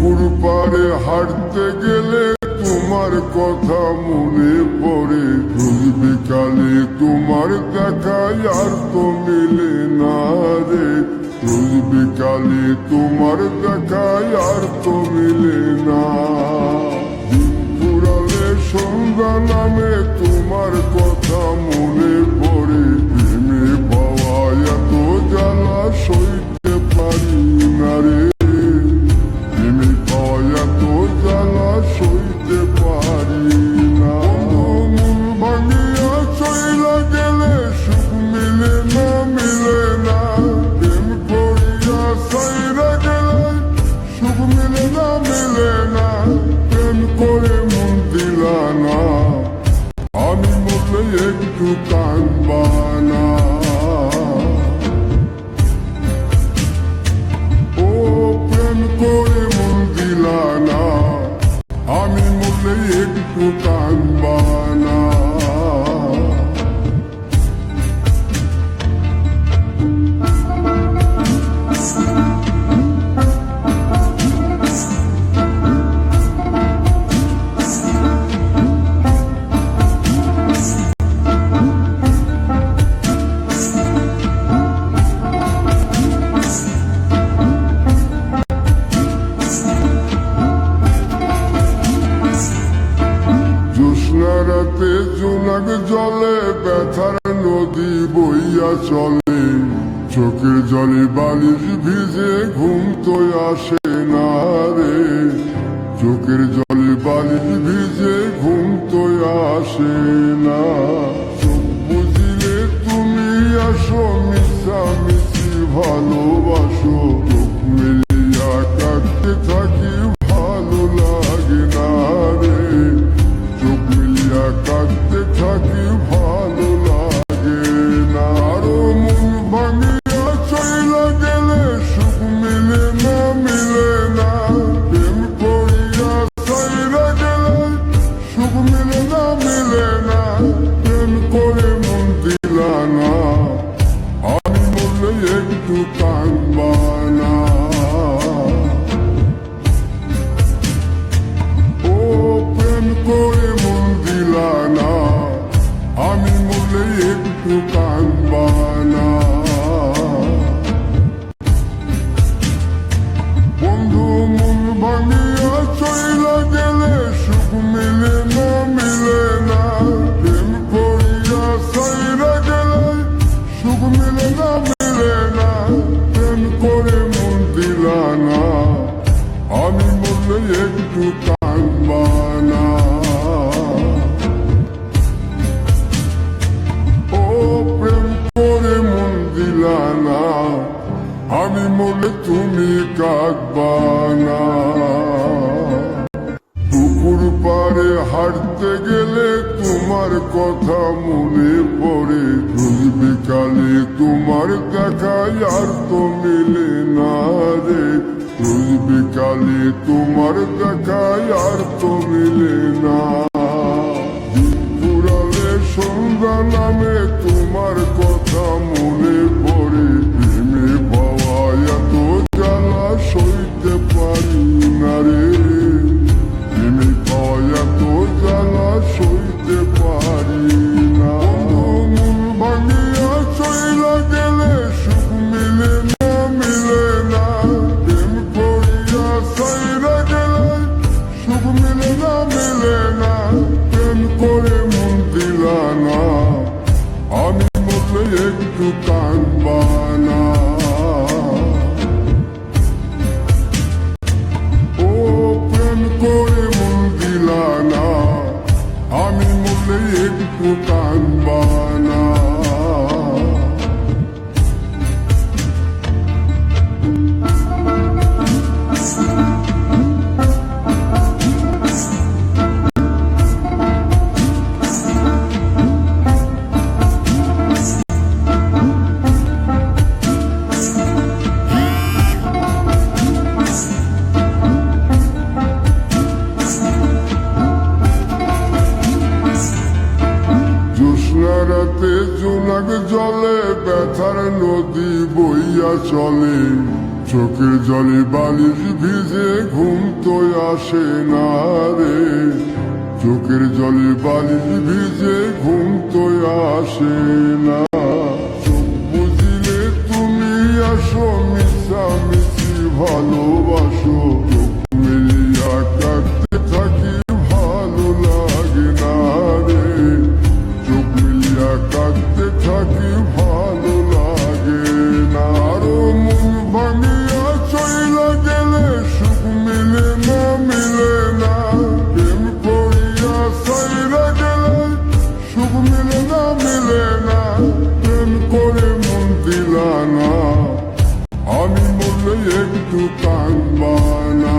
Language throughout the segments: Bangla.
পুকুর পাড়ে হাঁটতে গেলে তোমার কথা মনে পড়ে, রোজ বিকালে তোমার দেখা আর তো মিলে না রে, রোজ বিকালে তোমার দেখা আর তো মিলে না। পুরালে সন্ধ্যা নামে তোমার কথা মনে পড়ে, প্রেমে পাওয়া এত জ্বালা সইতে পারি না রে, প্রেমে পাওয়া এত জ্বালা সইতে পারি না। মন ভাঙিয়া চইলা গেলে সুখ মিলে না, মিলে না, প্রেম করিয়া সাইরা গেলে সুখ মিলে না, মিলে না, প্রেম করে মন দিলা না, আমি মরলে একটু কাঁদবা না। ও প্রেম করে মন দিলা না, আমি মরলে একটু কাঁদবা না। রাতে জোনাক জলে ব্যথার নদী বইয়া চলে, চোখের জলে বালিশ ভিজে ঘুম তো আসে না রে, চোখের জলে বালিশ ভিজে ঘুম তো আসে না। চোখ বুঝিলে তুমি আসো, মিশামিশি ভালোবাসো, চোখ মিলিয়া কাঁদতে থাকি ভালো লাগে না রে, চোখ মিলিয়া কাঁদতে থাকি ভালো লাগে না। আরো মন ভাঙিয়া চইলা গেলে সুখ মিলে না, মিলে না, প্রেম করিয়া সাইরা গেলে সুখ মিলে না, মিলে না, প্রেম করে মন দিলা না, আমি মরলে একটু কাঁদবা না। ও প্রেম করে মন দিলা না, আমি মরলে একটু কাঁদবা না। বন্ধু মন ভাঙিয়া চইলা গেলে সুখ মিলে না, মিলে না, প্রেম করিয়া সাইরা গেলে সুখ মিলে না, মিলে না, প্রেম করে মন দিলা না, আমি মরলে একটু কাঁদবা না। ও প্রেম করে মন দিলা না, আমি মরলে তুমি কাঁদবা না। পুকুর পাড়ে হাঁটতে গেলে তোমার কথা মনে পড়ে, রোজ বিকালে তোমার দেখা আর তো মিলে না রে, রোজ বিকালে তোমার দেখা আর তো মিলে না। পুরালে সন্ধ্যা নামে তোমার কথা মনে পড়ে, প্রেমে পাওয়া এত জ্বালা সইতে পারি না রে, প্রেমে পাওয়া এত জ্বালা সইতে পারি না। মন ভাঙিয়া চইলা গেলে সুখ মিলে না, মিলে না, প্রেম করিয়া সাইরা গেলে সুখ মিলে না, মিলে না, প্রেম করে মন দিলা না, আমি মরলে একটু কাঁদবা না। ও প্রেম করে মন দিলা না, আমি মরলে একটু কাঁদবা না। রাতে জোনাক জলে ব্যথার নদী বইয়া চলে, চোখের জলে বালিশ ভিজে ঘুম আসে না রে, চোখের জলে বালিশ ভিজে ঘুম তো আসে না। চোখ বুঝিলে তুমি আসো, মিশামিশি ভালোবাসো, চোখ মিলিয়া কাঁদতে থাকি ভালো লাগে না রে, চোখ মিলিয়া কাঁদতে থাকি ভালো লাগে না। আরো মন ভাঙিয়া চইলা গেলে সুখ মিলে না, মিলে না, প্রেম করিয়া সাইরা গেলে সুখ মিলে না, মিলে না, প্রেম করে মন দিলা না, আমি বললে একটু কাঁদবা না।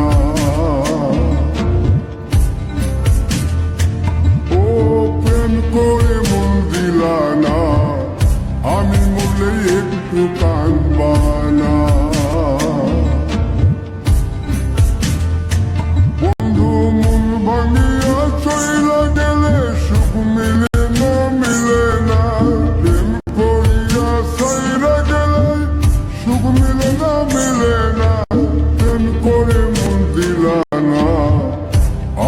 ও প্রেম করে মন দিলা না, আমি বললে একটু কাঁদবা না। বন্ধু মন ভাঙিয়া চইলা গেলে সুখ মিলে না, মিলে না, প্রেম করিয়া সাইরা গেলে সুখ মিলে না, মিলে না, প্রেম করে মন দিলা না,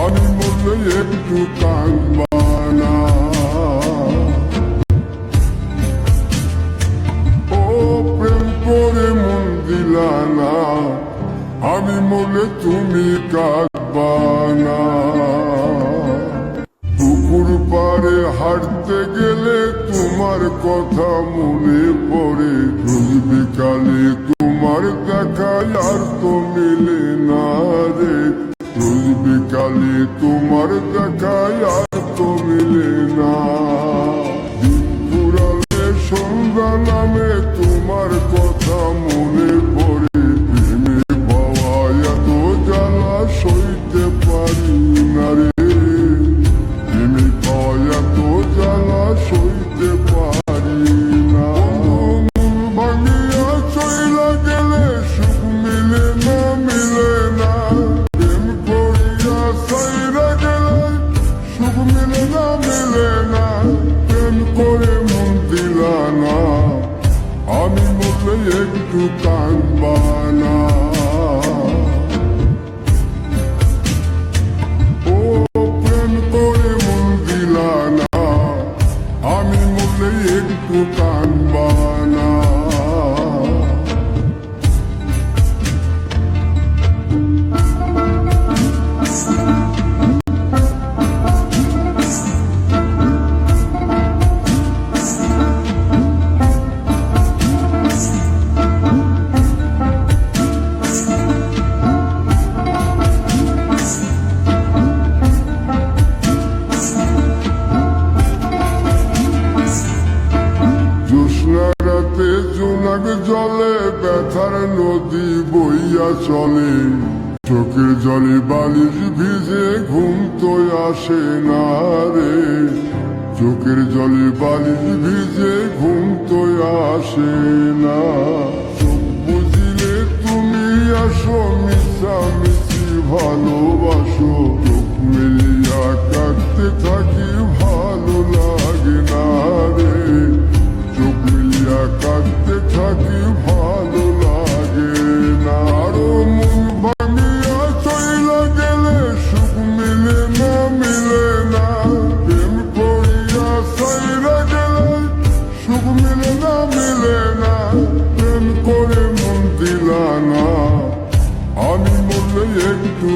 আমি বললে একটু কাঁদবা না। ও প্রেম করে মন দিলা না, আমি বললে তুমি কাঁদবা না। পুকুর পাড়ে হাঁটতে গেলে তোমার কথা মনে পড়ে, রোজ বিকালে তোমার দেখা আর তো মিলে না রে, রোজ বিকালে তোমার দেখা আর তো মিলে না। দিন ফুরালে সন্ধ্যা নামে তোমার কথা মনে পড়ে, প্রেমে পাওয়া এত জ্বালা সইতে পারি না রে, প্রেমে পাওয়া এত জ্বালা সইতে পারি না। মন ভাঙিয়া চইলা গেলে সুখ মিলে না, মিলে না, প্রেম করিয়া সাইরা গেলে সুখ মিলে না, মিলে না, প্রেম করে মন দিলা না, আমি বললে একটু কাঁদবা না। ও প্রেম করে মন দিলা না, আমি বললে একটু কাঁদবা না। জ্যোৎস্না রাতে জোনাক জলে ব্যথার নদী বইয়া চলে, চোখের জলে বালিশ ভিজে ঘুম তো আসে না রে, চোখের জলে বালিশ ভিজে ঘুম তো আসে না। চোখ বুঝিলে তুমি আসো, মিশামিশি ভালোবাসো, চোখ মিলিয়া কাঁদতে থাকি ভালো লাগে না রে, চোখ মিলিয়া কাঁদতে থাকি ভালো লাগে না। আরো মন ভাঙিয়া চইলা গেলে সুখ মিলে না, মিলে না, প্রেম করিয়া সাইরা গেলে সুখ মিলে না, মিলে না, প্রেম করে মন দিলা না, আমি বললে একটু